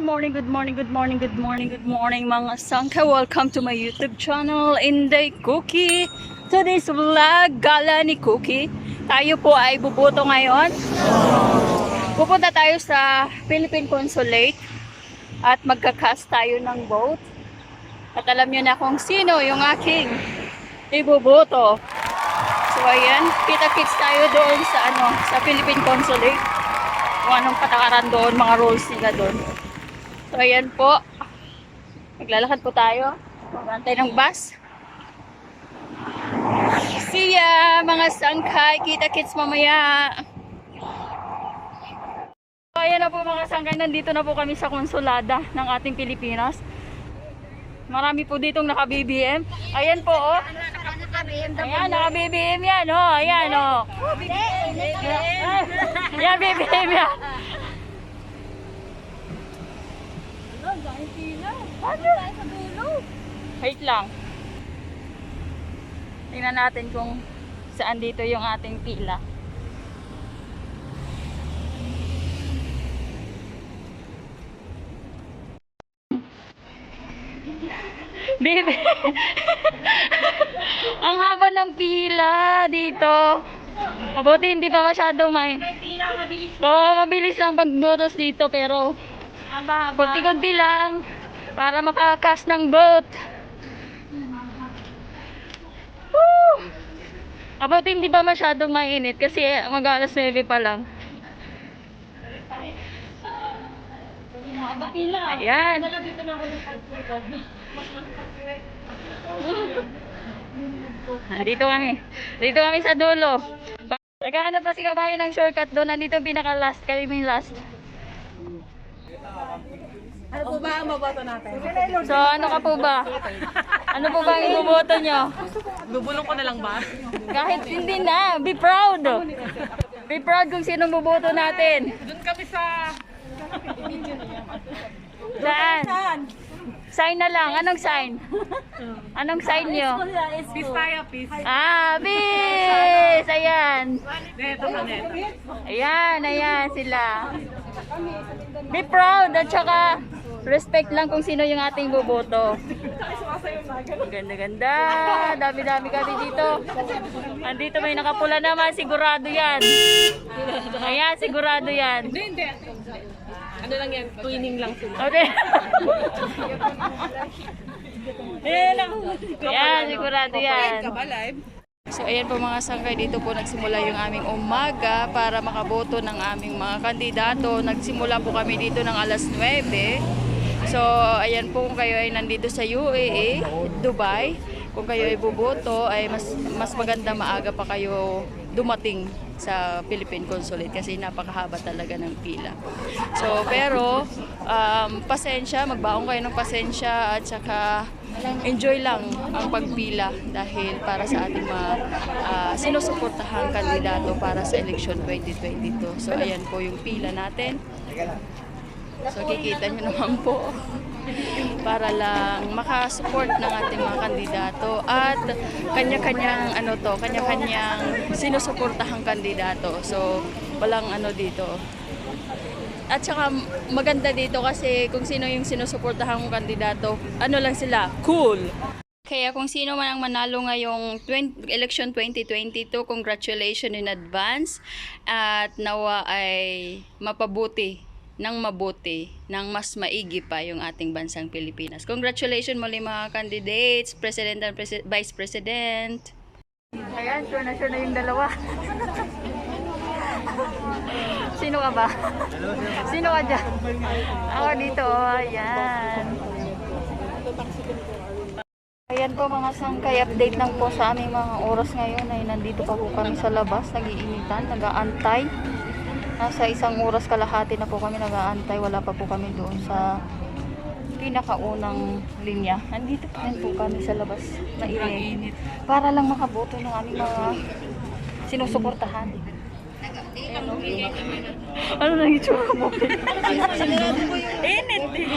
morning, good morning, good morning, good morning, good morning mga sangka. Welcome to my YouTube channel, Inday Cookie. Today's vlog, gala ni Cookie. Tayo po ay bubuto ngayon. Pupunta tayo sa Philippine Consulate at magka-cast tayo ng boat. At alam nyo na kung sino yung aking ibubuto. So ayan, kita-kits tayo doon sa Philippine Consulate. Kung anong patakaran doon, mga rules nila doon. So ayan po, maglalakad po tayo, magantay ng bus. See ya mga sangkay, kita-kits mamaya. So ayan na po mga sangkay, nandito na po kami sa konsulada ng ating Pilipinas. Marami po ditong naka-BBM. Ayan po oh. Ayan, naka-BBM yan oh. Ayan oh. Ayan, BBM yan. Wait lang. Tingnan natin kung saan dito yung ating pila. Baby. Ang haba ng pila dito. Mabuti hindi pa masyado mabilis lang pagbotos dito pero kunti-kunti lang para makakas ng boat. Woo! Mabuti hindi pa masyado mainit kasi mag-alas 9 pa lang. Ayan. Dito kami sa dulo. Naghahanap pa si kabayan ng shortcut doon. Nandito yung pinaka-last. Kami yung last. Ano po ba ang maboto natin? So, ano ka po ba? Ano po ba ang iboboto nyo? Bubulong ko na lang ba? Kahit hindi na. Be proud. Be proud kung sino boboto natin. Doon kami sa... Saan? Sign na lang. Anong sign? Anong sign nyo? Peace tayo, peace. Ah, peace! Ayan. Neto ka, neto. Ayan sila. Be proud at saka respect lang kung sino yung ating boboto. Ganda-ganda. Dami-dami kami dito. Andito may nakapula naman. Sigurado yan. Ayan, sigurado yan. Hindi. Ano lang yan? Twinning lang sila. Okay. Ayan, sigurado yan. Ka ba live? So ayan po mga sangkay, dito po nagsimula yung aming umaga para makaboto ng aming mga kandidato. Nagsimula po kami dito ng alas 9. So ayan po, kung kayo ay nandito sa UAE, Dubai, kung kayo ay buboto ay mas maganda maaga pa kayo dumating sa Philippine Consulate kasi napakahaba talaga ng pila. So pero pasensya, magbaon kayo ng pasensya at saka enjoy lang ang pagpila dahil para sa ating mga sinusuportahang kandidato para sa election 2022. So ayan po yung pila natin. So kikita nyo naman po para lang makasupport ng ating mga kandidato at kanya-kanyang kanya-kanyang sinusuportahang kandidato. So walang dito. At saka maganda dito kasi kung sino yung sinusuportahang kandidato, lang sila, cool. Kaya kung sino man ang manalo ngayong election 2022, congratulations in advance at nawa ay mapabuti ng mabuti, ng mas maigi pa yung ating bansang Pilipinas. Congratulations muli mga candidates, President and Vice President. Ayan, sure na yung dalawa. Sino ka ba? Sino ka dyan? Ako dito, ayan. Ayan po mga sangkay, update lang po sa aming mga oras ngayon ay nandito pa po kami sa labas, nag-iinitan, nag-aantay. Nasa 1 oras kalahati na po kami nag-aantay, wala pa po kami doon sa pinakaunang linya. Nandito pa rin po kami sa labas, mainit. Para lang makaboto ng aming mga sinusuportahan. Ano nang itsura mo? Init din.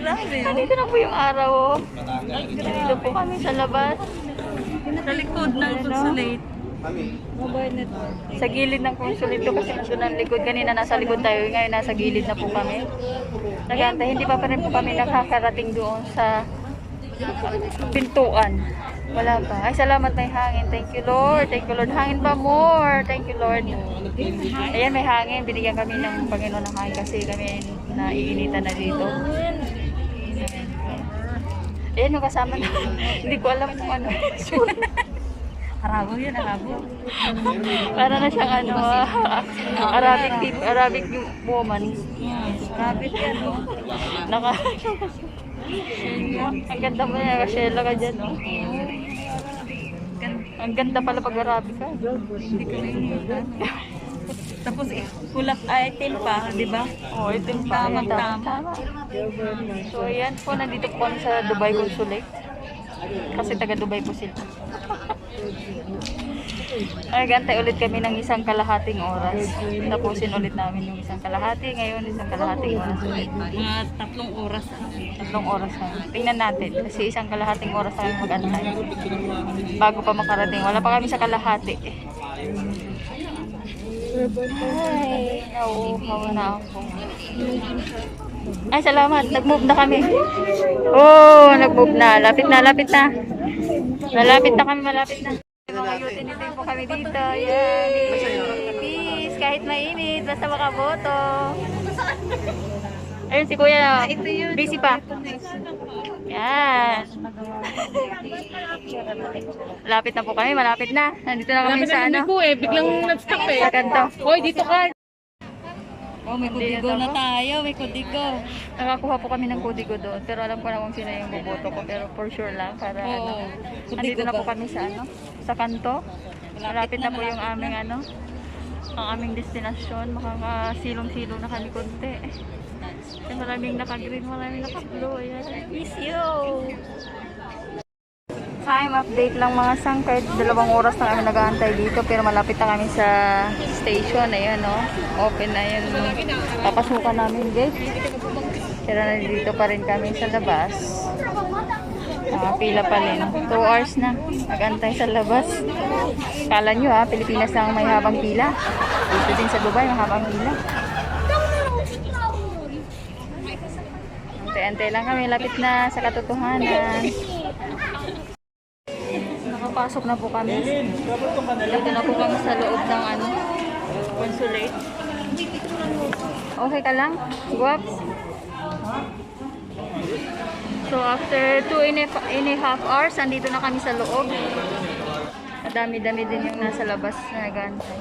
Grabe. Nandito na po yung araw oh. Nandito po kami sa labas. Sa likod ng consulate. Mobile network. Sa gilid ng consulate to kasi nandun ang likod. Kanina nasa likod tayo, ngayon nasa gilid na po kami. Nagantay, hindi pa rin po kami nakakarating doon sa pintuan. Wala pa. Ay, salamat, may hangin. Thank you, Lord. Thank you, Lord. Hangin pa more. Thank you, Lord. Ayan, may hangin. Binigyan kami ng Panginoon ng hangin kasi kami naiinitan na dito. Ayan yung kasama na. Hindi ko alam kung ano. Arabo yun, Arabo. Para na siyang ano, Arabic woman. Rapid yan, oh. Naka... Ang ganda mo niya, Shella ka dyan, oh. Ang ganda pala pag Arabic ka. Hindi ko rin Tapos kulap item pa, di ba? Oo, ito yung tama. Tama. So, ayan po, nandito po kami sa Dubai Consulate. Kasi taga Dubai po sila. Ay, gantay ulit kami ng isang kalahating oras. Tapusin ulit namin yung isang kalahati. Ngayon, isang kalahating oras ulit. Mga 3 oras. 3 oras na. Tingnan natin. Kasi isang kalahating oras na kami mag-antay. Bago pa makarating. Wala pa kami sa kalahati. Ay, nauuhaw na ako. Ay, salamat. Nag-move na kami. Oh, nag-move na. Lapit na, lapit na. Malapit na kami, malapit na. Mga utility po kami dito. Yan. Peace. Kahit mainit, basta makaboto. Ayun si Kuya. Busy pa. Yan. Malapit na po kami, malapit na. Nandito na kami sa ano. ko eh, biglang nag-stop eh. Sa kanto. Hoy, dito ka. Oh, may kudigo na tayo. May kudigo. Nakakuha po kami ng kudigo doon. Pero alam ko na kung sino yung boboto ko. Pero for sure lang. Para ano. Nandito na po kami sa ano. Sa kanto. Malapit na po yung aming ano. Ang aming destinasyon. Makakasilong-silong na kami konti. Kasi maraming naka-green, maraming naka-blue. Ayan. Isyo! Time update lang mga sangkay. 2 oras na kami nag-aantay dito. Pero malapit na kami sa station. Ayan, no? Open na yun. Papasukan namin gate. Pero nandito pa rin kami sa labas. Pila pa rin. 2 hours na. Nag-antay sa labas. Kala nyo ha, Pilipinas lang may habang pila. Dito din sa Dubai, may habang pila. Antay-antay lang kami. Lapit na sa katotohanan. Nakapasok na po kami. Dito na po kami sa loob ng ano, consulate. Okay ka lang? Guwaps? So after 2.5 hours, andito na kami sa loob. Madami-dami din yung nasa labas na nag-aantay.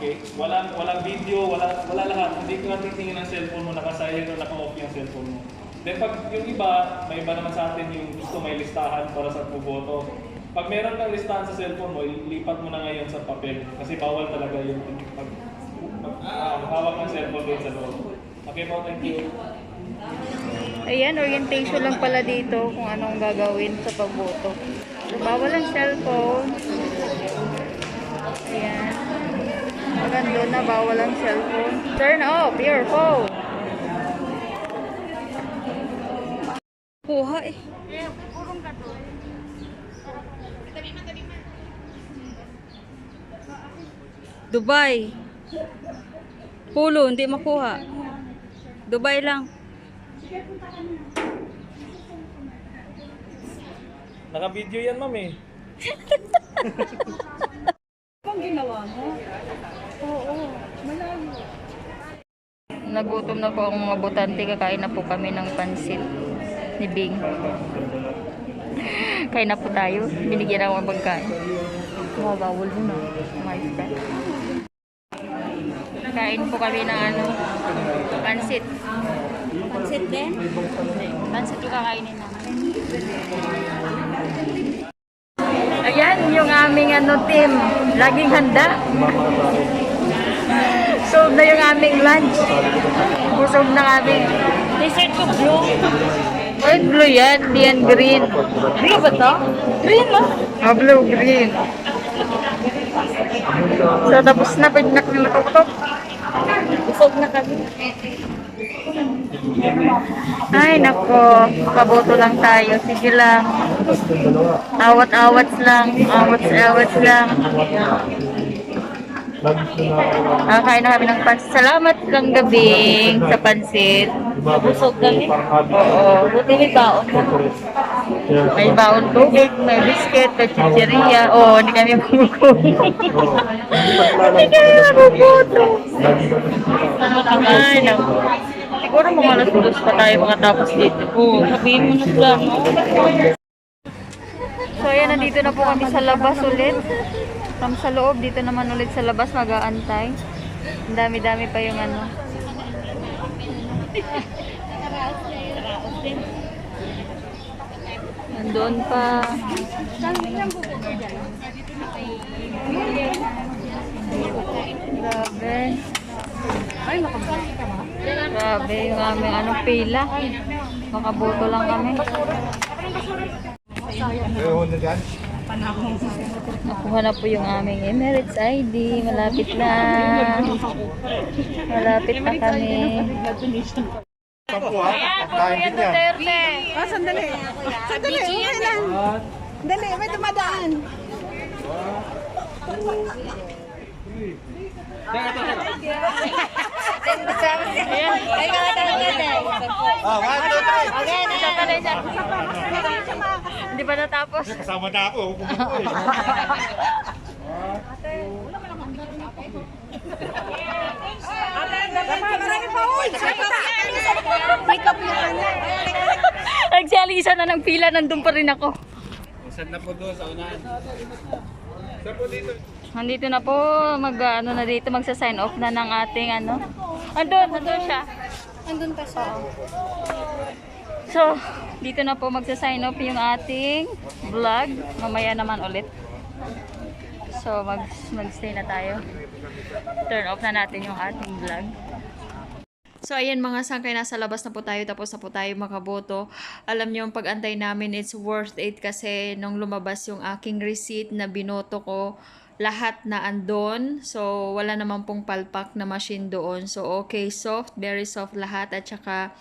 Okay, walang video, wala lahat. Hindi ko titingin ang cellphone mo, naka-silent o naka-off yung cellphone mo. Then pag yung iba, may iba naman sa atin yung gusto may listahan para sa puboto. Pag meron kang listahan sa cellphone mo, ilipat mo na ngayon sa papel kasi bawal talaga yung hawak ng cellphone doon sa loob. Okay po, thank you. Ayan, orientation lang pala dito kung anong gagawin sa pagboto. So, bawal ang cellphone. Ayan. Maganda na, bawal ang cellphone. Turn off your phone. Kuha eh. Dubai. Pulo, hindi makuha. Dubai lang. Naka-video yan, ma'am eh. Nagutom na po ang mga botante. Kakain na po kami ng pansit ni Bing. Kain na po tayo. Binigyan ako ng pagkain. Bawal mo na. Mais ka. Kain po kami ng ano, pansit. Pansit din? Pansit yung kakainin namin. Ayan yung aming ano, team. Laging handa. Solve na yung aming lunch. Busog na kami. Dessert ko blue. Ay, blue yan. Di yan green. Blue ba to? Green no? Oh, blue, green. So, tapos na. Pwede na kami matutok. Busog na kami. Ay, nako. Paboto lang tayo. Sige lang. Awat-awats lang. Awats-awats lang. Kain na kami ng pansit. Salamat lang gabing sa pansit. Busog kami. Oo. Buti may baon na. May baon tubig, may biscuit, may chicheria. Oo, hindi kami magugutom. Hindi kami magugutom. Ay, nako. Siguro mga alas 2 pa tayo makatapos dito. Oo, sabihin mo na sila. So ayan, nandito na po kami sa labas ulit. From sa loob, dito naman ulit sa labas mag-aantay. Ang dami-dami pa yung ano. Nandun pa. Grabe. Grabe yung aming anong pila. Makaboto lang kami. Nakuha na po yung aming Emirates ID. Malapit na. Malapit na kami. Ayan, Duterte. Sandali. Sandali, okay lang. Dali, may dumadaan. Hindi pa natapos. Kasama na ako. Nagsialisa na ng pila, nandun pa rin ako. Saan na po doon sa unahan? Saan po dito? Nandito na po, ano na dito, magsa-sign off na ng ating ano. Andun siya. Andun pa siya. So, dito na po magsa-sign off yung ating vlog. Mamaya naman ulit. So, mag-stay na tayo. Turn off na natin yung ating vlog. So, ayan mga sangkay, nasa labas na po tayo, tapos na po tayo makaboto. Alam nyo, yung pag-antay namin, it's worth it kasi nung lumabas yung aking receipt na binoto ko, lahat na andon. So, wala naman pong palpak na machine doon. So, okay, soft, very soft lahat, at saka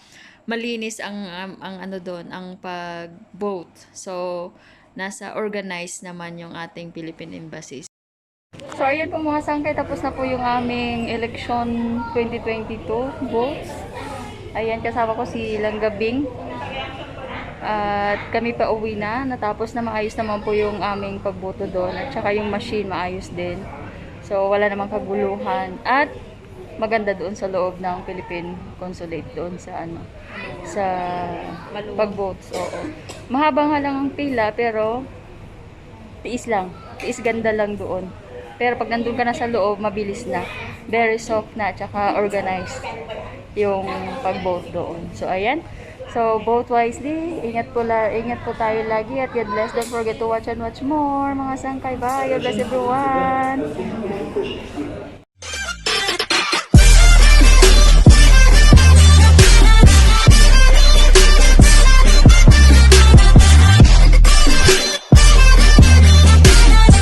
malinis ang ano doon, ang pag-vote. So, nasa organized naman yung ating Philippine Embassy. So, ayan po mga sangkay, tapos na po yung aming election 2022 votes. Ayan, kasama ko si Langgabing. At kami pa uwi na. Natapos na, maayos naman po yung aming pagboto doon. At saka yung machine maayos din. So, wala namang kaguluhan. At maganda doon sa loob ng Philippine Consulate doon sa ano, sa pag-votes. Oo. Mahaba nga lang ang pila, pero tiis lang. Tiis ganda lang doon. Pero pag nandun ka na sa loob, mabilis na. Very soft na, tsaka organized yung pag-vote doon. So, ayan. So, vote wisely. Ingat po tayo lagi at God bless. Don't forget to watch and watch more. Mga sangkay, bye. God bless everyone.